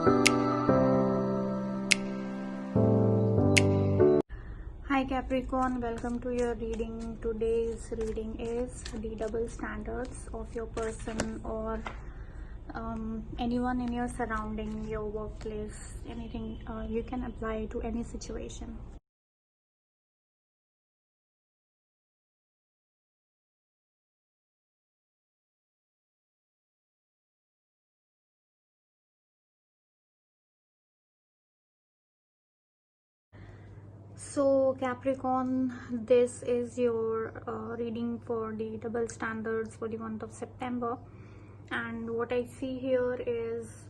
Hi Capricorn, welcome to your reading. Today's reading is the double standards of your person or anyone in your surrounding, your workplace, anything you can apply to any situation. So Capricorn, this is your reading for the double standards for the month of September, and what I see here is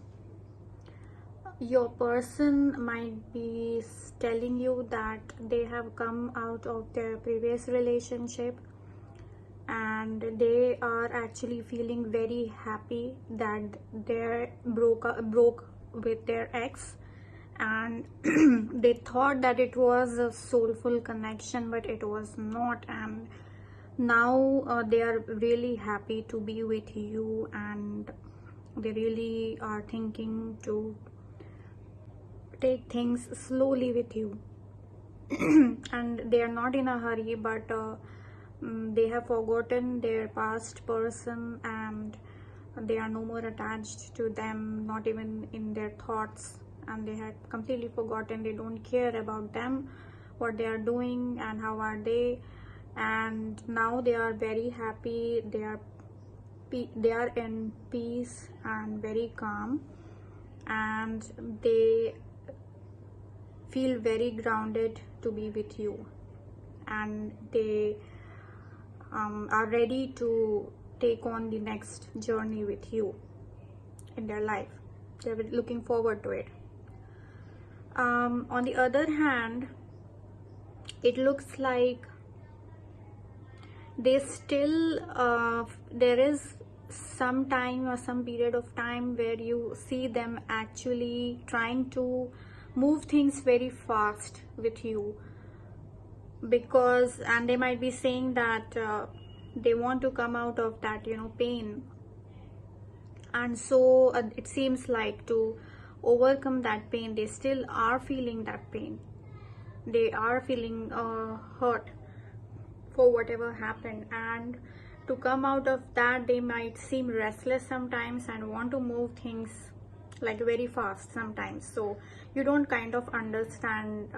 your person might be telling you that they have come out of their previous relationship and they are actually feeling very happy that they broke with their ex, and they thought that it was a soulful connection, but it was not. And now they are really happy to be with you, and they really are thinking to take things slowly with you. And they are not in a hurry, but they have forgotten their past person and they are no more attached to them, not even in their thoughts, and they had completely forgotten. They don't care about them, what they are doing and how are they. And now they are very happy, they are in peace and very calm, and they feel very grounded to be with you, and they are ready to take on the next journey with you in their life. They're looking forward to it. On the other hand, it looks like they still there is some time or some period of time where you see them actually trying to move things very fast with you, because and they might be saying that they want to come out of that pain. And so it seems like to overcome that pain, they still are feeling that pain, they are feeling hurt for whatever happened, and to come out of that they might seem restless sometimes and want to move things like very fast sometimes. So you don't kind of understand,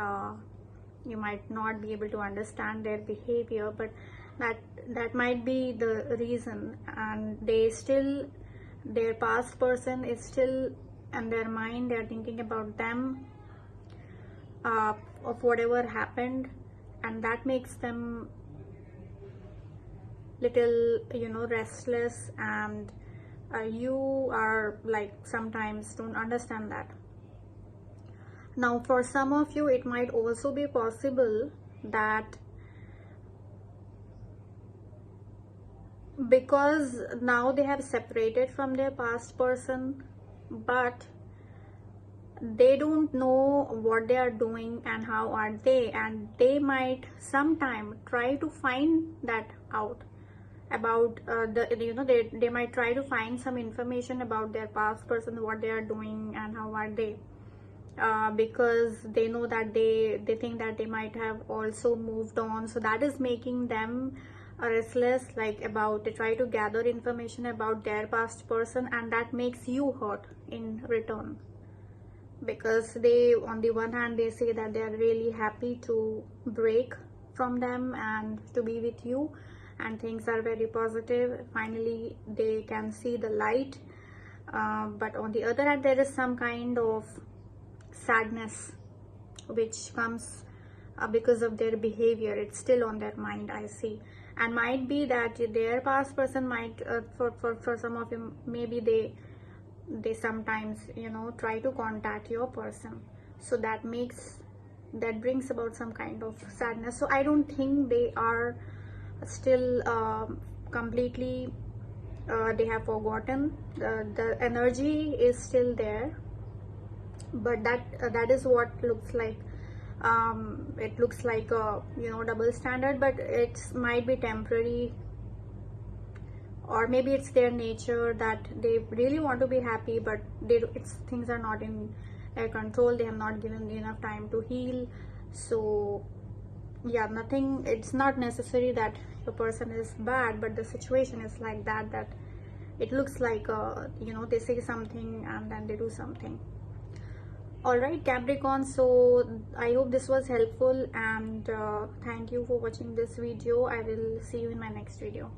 you might not be able to understand their behavior, but that might be the reason. And they still, their past person is still in their mind, they're thinking about them, of whatever happened, and that makes them little restless. And you are like sometimes don't understand that. Now for some of you it might also be possible that because now they have separated from their past person, but they don't know what they are doing and how are they, and they might sometime try to find that out about they might try to find some information about their past person, what they are doing and how are they, because they know that they think that they might have also moved on. So that is making them restless, like about they try to gather information about their past person, and that makes you hurt in return, because they, on the one hand, they say that they are really happy to break from them and to be with you, and things are very positive, finally they can see the light, but on the other hand there is some kind of sadness which comes because of their behavior. It's still on their mind, I see. And might be that their past person might for some of you, maybe they sometimes try to contact your person, so that brings about some kind of sadness. So I don't think they are still completely they have forgotten. The energy is still there, but that is what looks like. It looks like a double standard, but it might be temporary or maybe it's their nature that they really want to be happy, but things are not in their control. They have not given enough time to heal. So yeah, nothing, it's not necessary that your person is bad, but the situation is like that, that it looks like they say something and then they do something. All right, Capricorn, so I hope this was helpful, and thank you for watching this video. I will see you in my next video.